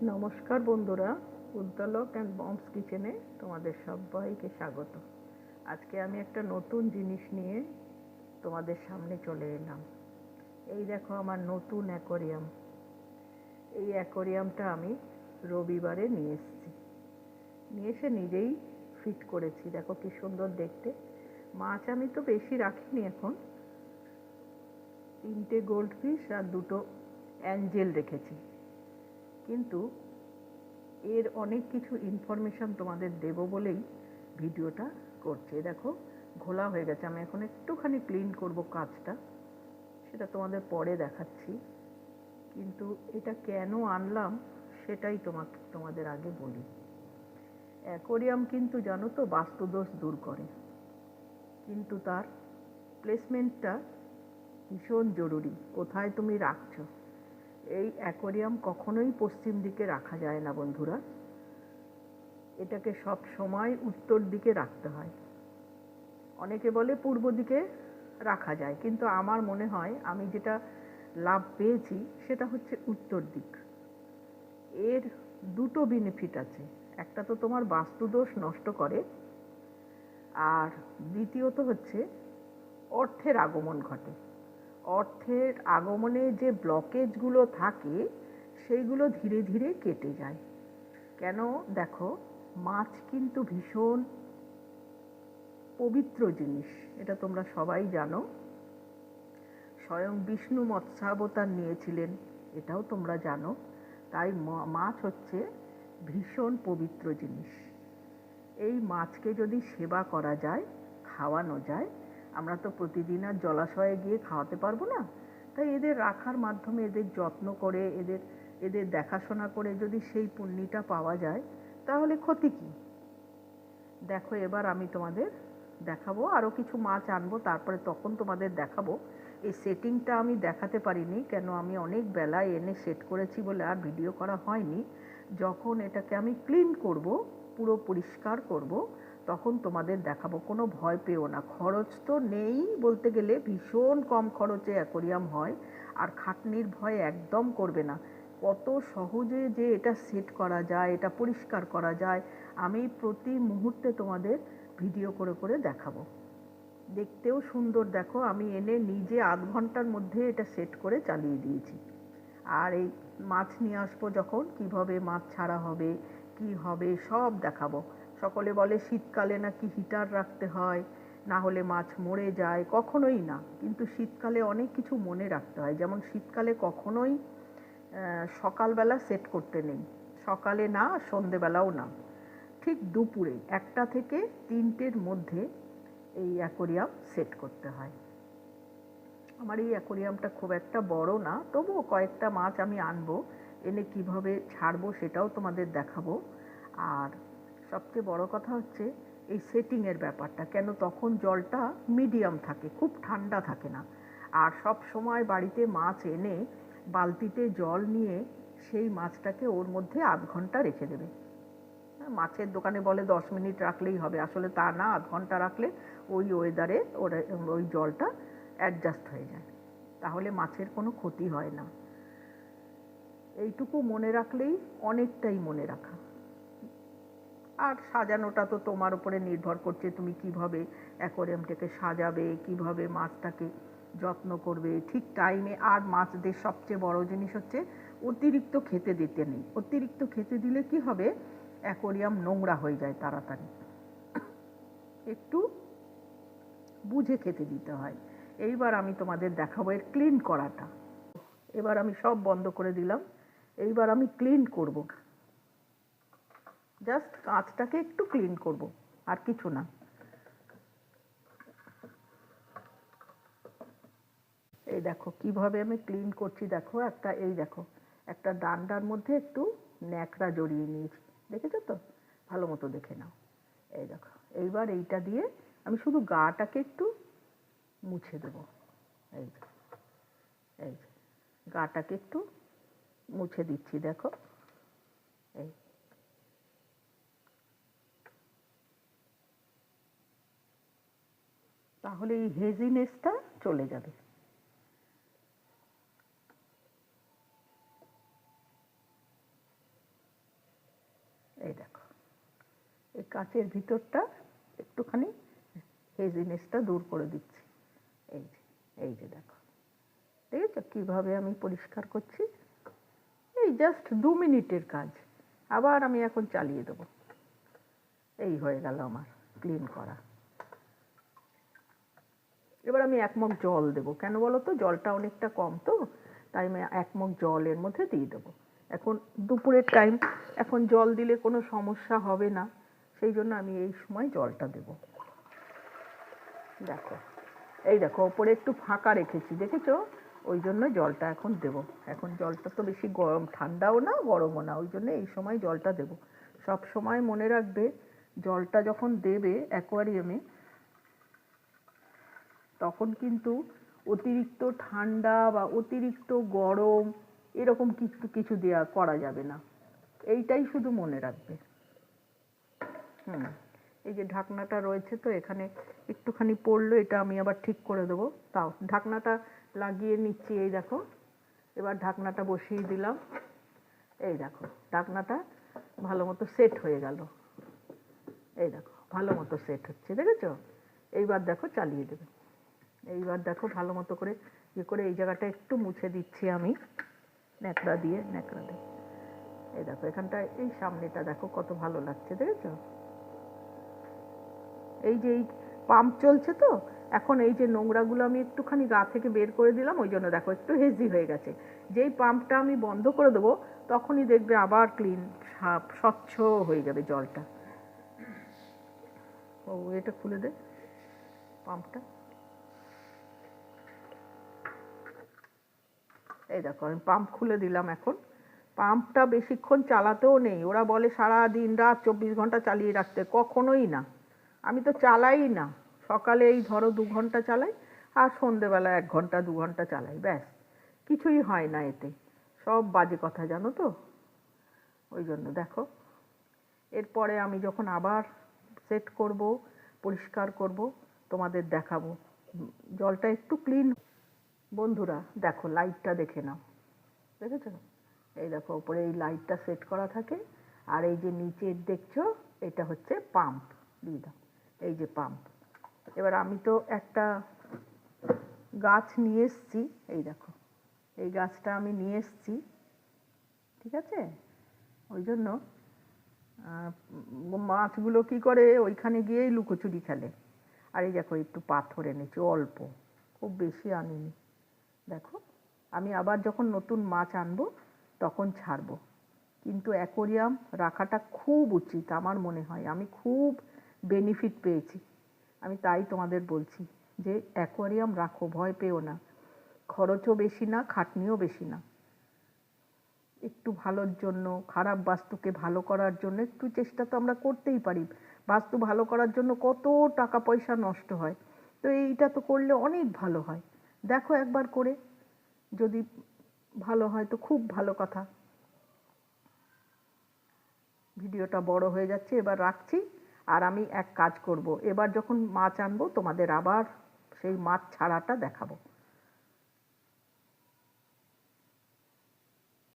নমস্কার বন্ধুরা, Uddalaka and bombs কিচেনে তোমাদের সবাইকে স্বাগত। আজকে আমি একটা নতুন জিনিস নিয়ে তোমাদের সামনে চলে এলাম। এই দেখো আমার নতুন অ্যাকোরিয়াম। এই অ্যাকোরিয়ামটা আমি রবিবারে নিয়ে এসে নিজেই ফিট করেছি। দেখো কি সুন্দর দেখতে। মাছ আমি তো বেশি রাখিনি, এখন 3টে গোল্ড ফিশ আর 2টো অ্যাঞ্জেল রেখেছি, কিন্তু এর অনেক কিছু ইনফরমেশান তোমাদের দেবো বলেই ভিডিওটা করছি। দেখো ঘোলা হয়ে গেছে, আমি এখন একটুখানি ক্লিন করব কাজটা, সেটা তোমাদের পরে দেখাচ্ছি। কিন্তু এটা কেন আনলাম সেটাই তোমাদের আগে বলি। অ্যাকোরিয়াম কিন্তু জানো তো বাস্তুদোষ দূর করে, কিন্তু তার প্লেসমেন্টটা ভীষণ জরুরি। কোথায় তুমি রাখছো? এই অ্যাকোরিয়াম কখনোই পশ্চিম দিকে রাখা যায় না বন্ধুরা, এটাকে সব সময় উত্তর দিকে রাখতে হয়। অনেকে বলে পূর্ব দিকে রাখা যায়, কিন্তু আমার মনে হয় আমি যেটা লাভ পেয়েছি সেটা হচ্ছে উত্তর দিক। এর 2টো বেনিফিট আছে। একটা তো তোমার বাস্তুদোষ নষ্ট করে, আর দ্বিতীয়ত হচ্ছে অর্থের আগমন ঘটে। অর্থের আগমনে যে ব্লকেজগুলো থাকে সেইগুলো ধীরে ধীরে কেটে যায়। কেন? দেখো, মাছ কিন্তু ভীষণ পবিত্র জিনিস, এটা তোমরা সবাই জানো। স্বয়ং বিষ্ণু মৎস্যাবতার নিয়েছিলেন, এটাও তোমরা জানো। তাই মাছ হচ্ছে ভীষণ পবিত্র জিনিস। এই মাছকে যদি সেবা করা যায়, খাওয়ানো যায়, আমরা তো প্রতিদিন আর জলাশয়ে গিয়ে খাওয়াতে পারবো না, তাই এদের রাখার মাধ্যমে, এদের যত্ন করে, এদের দেখাশোনা করে যদি সেই পুণ্যটা পাওয়া যায়, তাহলে ক্ষতি কী? দেখো এবার আমি তোমাদের দেখাবো, আরও কিছু মাছ আনবো, তারপরে তখন তোমাদের দেখাবো। এই সেটিংটা আমি দেখাতে পারিনি, কেন আমি অনেক বেলায় এনে সেট করেছি বলে আর ভিডিও করা হয়নি। যখন এটাকে আমি ক্লিন করব, পুরো পরিষ্কার করব, তখন তোমাদের দেখাবো। কোনো ভয় পেও না, খরচ তো নেই বলতে গেলে, ভীষণ কম খরচে অ্যাকোরিয়াম হয়, আর খাটনির ভয় একদম করবে না। কত সহজে যে এটা সেট করা যায়, এটা পরিষ্কার করা যায়, আমি প্রতি মুহূর্তে তোমাদের ভিডিও করে করে দেখাবো। দেখতেও সুন্দর। দেখো আমি এনে নিজে আধ ঘন্টার মধ্যে এটা সেট করে চালিয়ে দিয়েছি। আর এই মাছ নিয়ে আসবো যখন, কিভাবে মাছ ছাড়া হবে, কি হবে, সব দেখাবো। সকলে বলে শীতকালে নাকি হিটার রাখতে হয়, না হলে মাছ মরে যায়। কখনোই না, কিন্তু শীতকালে অনেক কিছু মনে রাখতে হয়। যেমন শীতকালে কখনোই সকালবেলা সেট করতে নেই, সকালে না, সন্ধেবেলাও না, ঠিক দুপুরে 1টা থেকে 3টের মধ্যে এই অ্যাকোরিয়াম সেট করতে হয়। আমার এই অ্যাকোরিয়ামটা খুব একটা বড় না, তবুও কয়েকটা মাছ আমি আনবো, এনে কিভাবে ছাড়বো সেটাও তোমাদের দেখাবো। আর সবচেয়ে বড় কথা হচ্ছে এই সেটিংয়ের ব্যাপারটা। কেন? তখন জলটা মিডিয়াম থাকে, খুব ঠান্ডা থাকে না। আর সব সময় বাড়িতে মাছ এনে বালতিতে জল নিয়ে সেই মাছটাকে ওর মধ্যে আধ ঘন্টা রেখে দেবে। মাছের দোকানে বলে 10 মিনিট রাখলেই হবে, আসলে তা না, আধ ঘন্টা রাখলে ওই ওয়েদারে ওই জলটা অ্যাডজাস্ট হয়ে যায়, তাহলে মাছের কোনো ক্ষতি হয় না। এইটুকু মনে রাখলেই অনেকটাই মনে রাখা। আর সাজানোটা তো তোমার উপরে নির্ভর করছে, তুমি কিভাবে অ্যাকোরিয়ামটাকে সাজাবে, কিভাবে মাছটাকে যত্ন করবে ঠিক টাইমে। আর মাছদের সবচেয়ে বড় জিনিস হচ্ছে অতিরিক্ত খেতে দিতে নেই। অতিরিক্ত খেতে দিলে কি হবে, অ্যাকোরিয়াম নোংরা হয়ে যায় তাড়াতাড়ি। একটু বুঝে খেতে দিতে হয়। এইবার আমি তোমাদের দেখাবো এর ক্লিন করাটা। এবার আমি সব বন্ধ করে দিলাম, এইবার আমি ক্লিন করব। জাস্ট কাঁচটাকে একটু ক্লিন করব, আর কিছু না। এই দেখো কিভাবে আমি ক্লিন করছি। দেখো এই দেখো একটা ডান্ডার মধ্যে একটু ন্যাকড়া জড়িয়ে নিয়েছি, দেখেছো তো? ভালো মতো দেখে নাও। এই দেখো, এইবার এইটা দিয়ে আমি শুধু গাটাকে একটু মুছে দেবো। এই এই গাটাকে একটু মুছে দিচ্ছি, দেখো। এই তাহলে এই হেজিনেসটা চলে যাবে। এই দেখো, এই কাঁচের ভিতরটা একটুখানি হেজিনেসটা দূর করে দিচ্ছি। এই যে দেখো, দেখেছো কীভাবে আমি পরিষ্কার করছি? এই জাস্ট 2 মিনিটের কাজ। আবার আমি এখন চালিয়ে দেবো। এই হয়ে গেল আমার ক্লিন করা। এবার আমি 1 মগ জল দেবো। কেন বলো তো? জলটা অনেকটা কম তো, তাই আমি 1 মগ জল এর মধ্যে দিয়ে দেবো। এখন দুপুরের টাইম, এখন জল দিলে কোনো সমস্যা হবে না, সেই জন্য আমি এই সময় জলটা দেবো। দেখো, এই দেখো ওপরে একটু ফাঁকা রেখেছি, দেখেছো? ওই জন্য জলটা এখন দেবো। এখন জলটা তো বেশি গরম, ঠান্ডাও না গরমও না, ওই জন্য এই সময় জলটা দেবো। সব সময় মনে রাখবে, জলটা যখন দেবে অ্যাকোয়ারিয়ামে, তখন কিন্তু অতিরিক্ত ঠান্ডা বা অতিরিক্ত গরম এরকম কিছু দেওয়া করা যাবে না। এইটাই শুধু মনে রাখবে। এই যে ঢাকনাটা রয়েছে তো, এখানে একটুখানি পড়লো, এটা আমি আবার ঠিক করে দেবো। তাও ঢাকনাটা লাগিয়ে নিচ্ছি। এই দেখো, এবার ঢাকনাটা বসিয়ে দিলাম। এই দেখো, ঢাকনাটা ভালো মতো সেট হয়ে গেল। এই দেখো ভালো মতো সেট হচ্ছে, দেখেছো? এইবার দেখো চালিয়ে দেবে। এইবার দেখো ভালো মতো করে করে এই জায়গাটা একটু মুছে দিচ্ছি আমি ন্যাকড়া দিয়ে। এই দেখো এখানটা, এই সামনেটা দেখো কত ভালো লাগছে, দেখেছো? এই যে এই পাম্প চলছে তো, এখন এই যে নোংরাগুলো আমি একটুখানি গা থেকে বের করে দিলাম, ওই জন্য দেখো একটু হেজি হয়ে গেছে। যেই পাম্পটা আমি বন্ধ করে দেবো, তখনই দেখবে আবার ক্লিন, সাফ স্বচ্ছ হয়ে যাবে জলটা। ও এটা খুলে দে পাম্পটা। এই দেখো আমি পাম্প খুলে দিলাম। এখন পাম্পটা বেশিক্ষণ চালাতেও নেই, ওরা বলে সারা দিন রাত 24 ঘন্টা চালিয়ে রাখতে, কখনোই না। আমি তো চালাই না। সকালে এই ধরো 2 ঘন্টা চালাই, আর সন্ধেবেলা 1 ঘন্টা 2 ঘন্টা চালাই, ব্যাস। কিছুই হয় না এতে, সব বাজে কথা, জানো তো? ওই জন্য দেখো, এরপরে আমি যখন আবার সেট করব, পরিষ্কার করব, তোমাদের দেখাবো। জলটা একটু ক্লিন। বন্ধুরা দেখো, লাইটটা দেখে নাও, দেখেছো? এই দেখো ওপরে এই লাইটটা সেট করা থাকে, আর এই যে নিচের দেখছো, এটা হচ্ছে পাম্প। দিয়ে দাও, এই যে পাম্প। এবার আমি তো একটা গাছ নিয়ে এসছি, এই দেখো এই গাছটা আমি নিয়ে এসছি, ঠিক আছে? ওই জন্য মাছগুলো কি করে, ওইখানে গিয়েই লুকোচুরি খেলে। আর এই দেখো একটু পাথর এনেছি, অল্প, খুব বেশি আনিনি। দেখো, আমি আবার যখন নতুন মাছ আনবো তখন ছাড়বো। কিন্তু অ্যাকোয়ারিয়াম রাখাটা খুব উচিত আমার মনে হয়। আমি খুব বেনিফিট পেয়েছি, আমি তাই তোমাদের বলছি যে অ্যাকোয়ারিয়াম রাখো, ভয় পেও না। খরচও বেশি না, খাটনিও বেশি না। একটু ভালোর জন্য, খারাপ বাস্তুকে ভালো করার জন্য একটু চেষ্টা তো আমরা করতেই পারি। বাস্তু ভালো করার জন্য কত টাকা পয়সা নষ্ট হয়, তো এইটা তো করলে অনেক ভালো হয়। দেখো একবার করে, যদি ভালো হয় তো খুব ভালো কথা। ভিডিওটা বড় হয়ে যাচ্ছে, এবার রাখছি। আর আমি এক কাজ করব, এবার যখন মাছ আনবো তোমাদের আবার সেই মাছ ছাড়াটা দেখাবো।